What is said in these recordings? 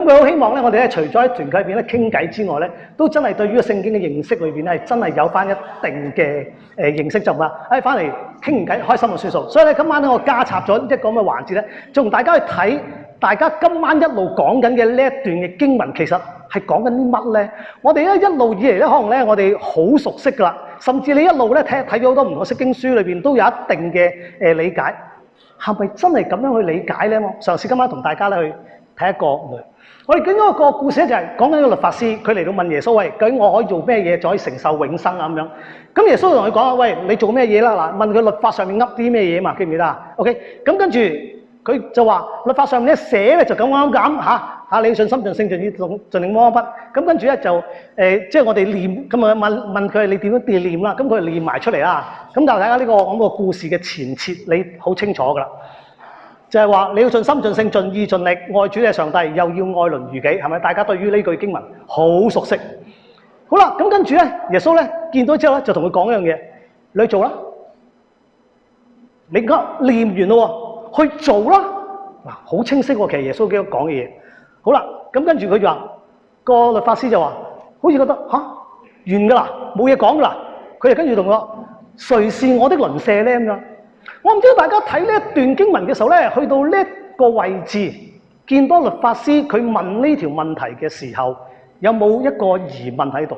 佢好希望咧，我哋咧除咗喺團契入邊咧傾偈之外咧，都真係對於個聖經嘅認識裏邊咧，係真係有翻一定嘅認識就嘛。翻嚟傾完偈，開心就算數。所以咧，今晚咧我加插咗一個咁嘅環節咧，就同大家去睇大家今晚一路講緊嘅呢一段嘅經文，其實係講緊啲乜咧？我哋咧一路以嚟咧，可能咧我哋好熟悉㗎啦，甚至你一路咧睇咗好多唔同嘅釋經書裏邊都有一定嘅理解。係咪真係咁樣去理解咧？我嘗試今晚同大家咧去睇一個，我哋講嗰個故事咧就係講緊一個律法師，佢嚟到問耶穌：喂，究竟我可以做咩嘢就可以承受永生啊？咁樣，咁耶穌就同佢講：喂，你做咩嘢啦？嗱，問佢律法上面噏啲咩嘢嘛？記唔記得啊 ？OK， 咁跟住佢就話律法上面咧寫咧就咁嚇，你信心盡性盡意盡力摸筆。咁跟住咧就即係我哋念咁啊問佢你點樣念啦？咁佢就念埋出嚟啦。咁但係大家呢個咁個故事嘅前設你好清楚㗎啦，就係話你要盡心盡性盡意盡力愛主嘅上帝，又要愛鄰如己，係咪？大家對於呢句經文好熟悉。好啦，咁跟住咧，耶穌咧見到之後咧就同佢講一樣嘢，你去做啦。你而家念完咯喎，去做啦。嗱，好清晰喎，其實耶穌基督講嘅嘢。好啦，咁跟住佢就話個律法師就話，好似覺得完㗎啦，冇嘢講㗎啦。佢就跟住同我說，誰是我的鄰舍咧？咁樣，我唔知道大家睇呢一段經文嘅時候咧，去到呢一個位置，見到律法師佢問呢條問題嘅時候，有冇一個疑問喺度？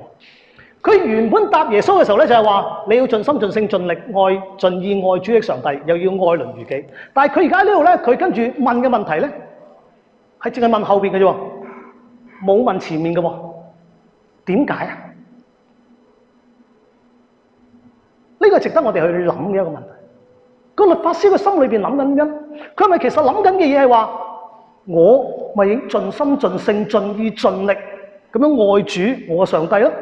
佢原本答耶穌嘅時候咧，就係話你要盡心盡性盡力盡意愛主的上帝，又要愛鄰如己。但係佢而家呢度咧，佢跟住問嘅問題咧，係淨係問後邊嘅啫喎，冇問前面嘅喎。點解啊？呢個係值得我哋去諗嘅一個問題。個律法師嘅心裏邊諗緊乜？佢係咪其實諗緊嘅嘢係話，我咪盡心盡性盡意盡力咁樣愛主我嘅上帝咯？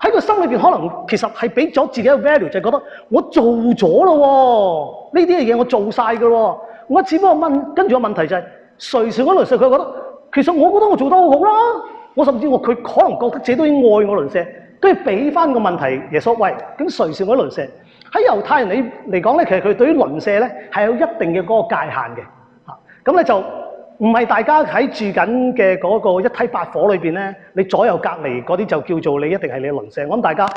喺佢心裏邊可能其實係俾咗自己嘅 value，就係覺得我做咗咯喎，呢啲嘅嘢我做晒㗎咯喎。我只不過問，跟住個問題就係誰是我鄰舍？佢覺得其實我覺得我做得好好啦。我甚至佢可能覺得自己都已經愛我鄰舍，跟住俾翻個問題耶穌：喂，咁誰是我鄰舍？喺猶太人嚟講咧，其實佢對於鄰舍咧係有一定嘅嗰個界限嘅。咁咧就唔係大家喺住緊嘅嗰個一梯八伙裏邊咧，你左右隔離嗰啲就叫做你一定係你嘅鄰舍。我諗大家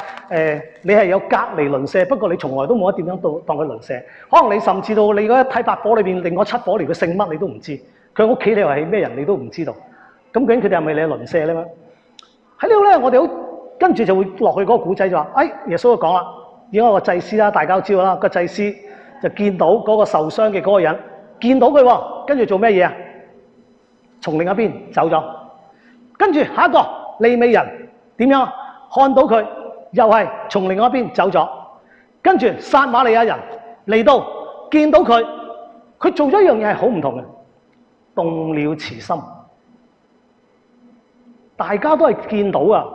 你係有隔離鄰舍，不過你從來都冇得點樣當佢鄰舍。可能你甚至到你嗰一梯八伙裏邊，另外7伙連佢姓乜你都唔知，佢屋企你話係咩人你都唔知道。咁究竟佢哋係咪你嘅鄰舍咧？喺呢度咧，我哋好跟住就會落去嗰個古仔就話：耶穌就講啦，而家個祭司啦，大家都知道啦，個祭司就見到嗰個受傷嘅嗰個人，見到佢喎，跟住做咩嘢啊？從另一邊走咗，跟住下一個利未人點樣？看到佢又係從另外一邊走咗，跟住撒瑪利亞人嚟到見到佢，佢做咗一樣嘢係好唔同嘅，動了慈心。大家都係見到㗎，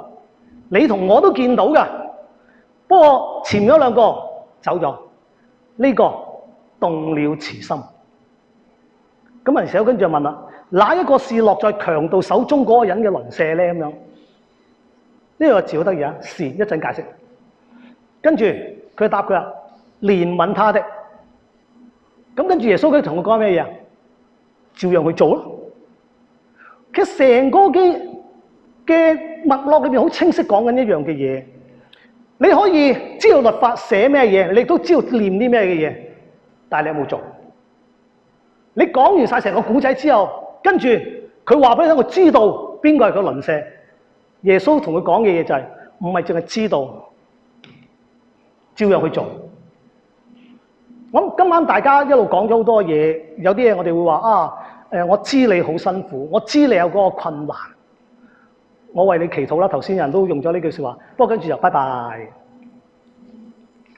你同我都見到㗎，不過前面嗰兩個走咗，呢個動了慈心。咁人寫跟住就問啦：哪一個是落在強盜手中嗰個人嘅鄰舍咧？咁樣呢個字好得意啊！是一陣解釋。跟住佢答佢話：憐憫他的。咁跟住耶穌佢同佢講咩嘢啊？照樣去做咯。其實成個嘅脈絡裏面好清晰講緊一樣嘅嘢。你可以知道律法寫咩嘢，你都知道念啲咩嘅嘢，但係你有冇做？你講完晒成個古仔之後，跟住佢話俾你聽，我知道邊個係個鄰舍。耶穌同佢講嘅嘢就係唔係淨係知道，照樣去做。咁今晚大家一路講咗好多嘢，有啲嘢我哋會話我知你好辛苦，我知你有嗰個困難，我為你祈禱啦。頭先人都用咗呢句説話，不過跟住就拜拜。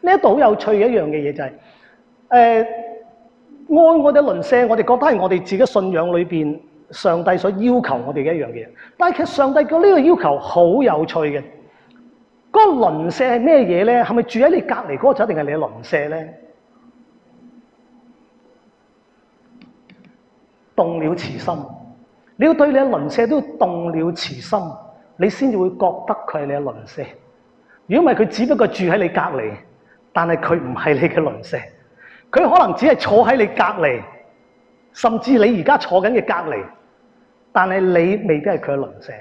呢一度好有趣嘅一樣嘅嘢就係愛我哋鄰舍，我哋覺得係我哋自己信仰裏邊上帝所要求我哋嘅一樣嘢。但係其實上帝嘅呢個要求好有趣嘅。嗰個鄰舍係咩嘢咧？係咪住喺你隔離嗰個就一定係你嘅鄰舍咧？動了慈心，你要對你嘅鄰舍都動了慈心，你先至會覺得佢係你嘅鄰舍。如果唔係，佢只不過住喺你隔離，但係佢唔係你嘅鄰舍。佢可能只係坐喺你隔離，甚至你而家坐緊嘅隔離，但係你未必係佢嘅鄰舍。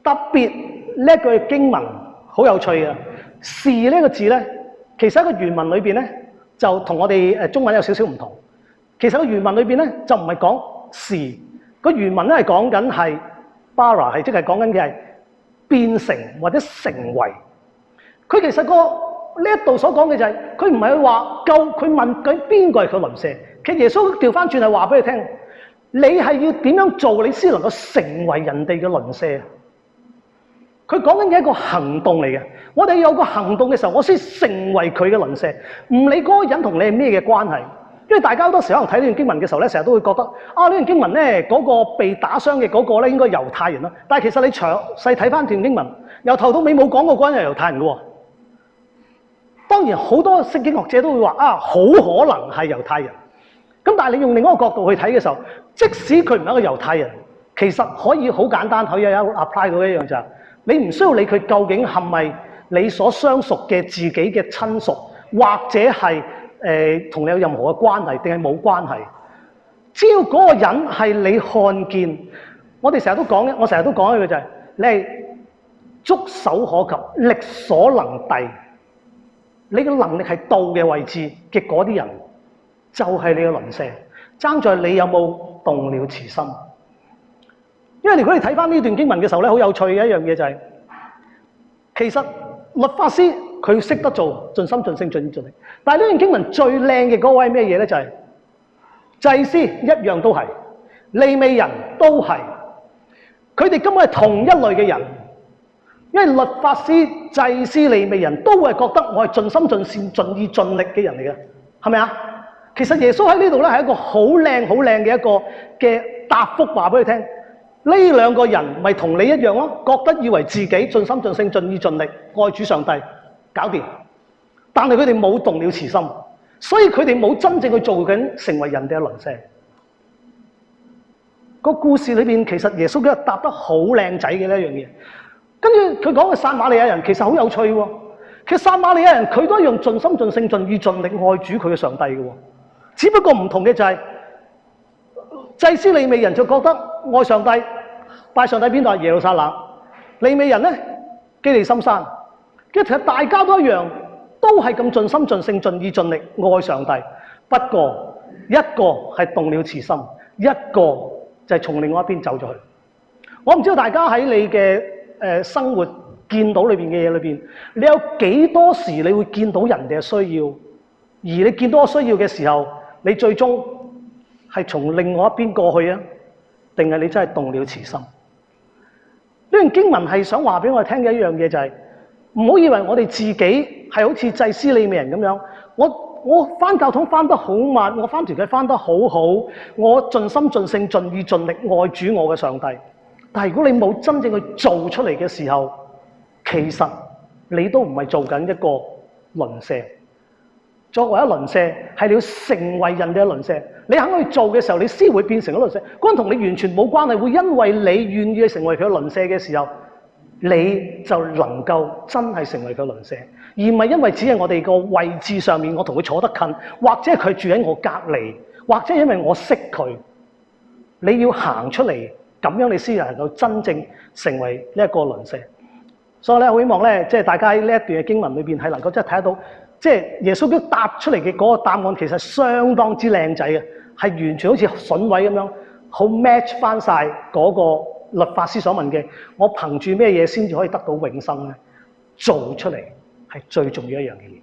特別呢一句經文好有趣啊！是呢個字咧，其實喺個原文裏邊咧，就同我哋中文有少少唔同。其實個原文裏邊咧，就唔係講是，個原文咧係講緊係 bara， 係即係講緊嘅係變成或者成為。佢其實呢一度所講嘅就係，佢唔係話佢問緊邊個係佢鄰舍。其實耶穌調翻轉係話俾你聽，你係要點樣做，你先能夠成為人哋嘅鄰舍。佢講緊嘅一個行動嚟嘅。我哋有個行動嘅時候，我先成為佢嘅鄰舍，唔理嗰個人同你係咩嘅關係。因為大家好多時候可能睇呢段經文嘅時候咧，成日都會覺得呢段經文咧嗰個被打傷嘅嗰個咧應該猶太人啦。但係其實你詳細睇翻段經文，由頭到尾冇講過嗰人係猶太人嘅喎。當然好多聖經學者都會話好可能係猶太人。咁但係你用另一個角度去睇嘅時候，即使佢唔係一個猶太人，其實可以好簡單，可以有 apply 到一樣就係，你唔需要理佢究竟係咪你所相熟嘅自己嘅親屬，或者係同你有任何嘅關係，定係冇關係。只要嗰個人係你看見，我成日都講一句就係，你係觸手可及、力所能逮，你嘅能力係到嘅位置嘅嗰啲人，就係你嘅鄰舍。爭在你有冇動了慈心。因為如果你睇翻呢段經文嘅時候咧，好有趣嘅一樣嘢就係，其實律法師佢識得做盡心盡性盡意盡力，但係呢段經文最靚嘅嗰位咩嘢咧？就係祭司一樣都係，利未人都係，佢哋根本係同一類嘅人。因為律法師、祭司、利未人都係覺得我係盡心盡善盡意盡力嘅人嚟嘅，係咪啊？其實耶穌喺呢度咧係一個好靚好靚嘅一個嘅答覆，話俾你聽。呢兩個人咪同你一樣咯，覺得以為自己盡心盡性盡意盡力愛主上帝，搞掂。但係佢哋冇動了慈心，所以佢哋冇真正去做緊成為人哋嘅鄰舍。個故事裏邊其實耶穌佢答得好靚仔嘅呢一樣嘢。跟住佢講嘅撒瑪利亞人其實好有趣喎。其實撒瑪利亞人佢都一樣盡心盡性盡意盡力愛主佢嘅上帝嘅喎。只不過唔同嘅就係，祭司利未人就覺得愛上帝，拜上帝邊度係耶路撒冷，利未人咧基利心山。其實大家都一樣，都係咁盡心盡性盡意盡力愛上帝。不過一個係動了慈心，一個就係從另外一邊走咗去。我唔知道大家喺你嘅生活見到裏邊嘅嘢裏邊，你有幾多時你會見到人哋嘅需要，而你見到個需要嘅時候，你最終係從另外一邊過去啊？定係你真係動了慈心？呢段經文係想話俾我哋聽嘅一樣嘢就係，唔好以為我哋自己係好似祭司利未人咁樣，我返教堂返得好密，我返團契返得好好，我盡心盡性盡意盡力愛主我嘅上帝。但係如果你冇真正去做出嚟嘅時候，其實你都唔係做緊一個鄰舍。作為一鄰舍，係你要成為人哋嘅鄰舍。你肯去做嘅時候，你先會變成咗鄰舍。嗰人同你完全冇關係，會因為你願意去成為佢嘅鄰舍嘅時候，你就能夠真係成為佢嘅鄰舍，而唔係因為只係我哋個位置上面，我同佢坐得近，或者佢住喺我隔離，或者因為我識佢。你要行出嚟，咁樣你先能夠真正成為呢一個鄰舍。所以咧，我希望咧，即係大家喺呢一段嘅經文裏邊係能夠即係睇得到。即係耶穌都答出嚟嘅嗰個答案，其實相當之靚仔嘅，係完全好似筍位咁樣，好 match 翻晒嗰個律法師所問嘅，我憑住咩嘢先至可以得到永生咧？做出嚟係最重要一樣嘅嘢。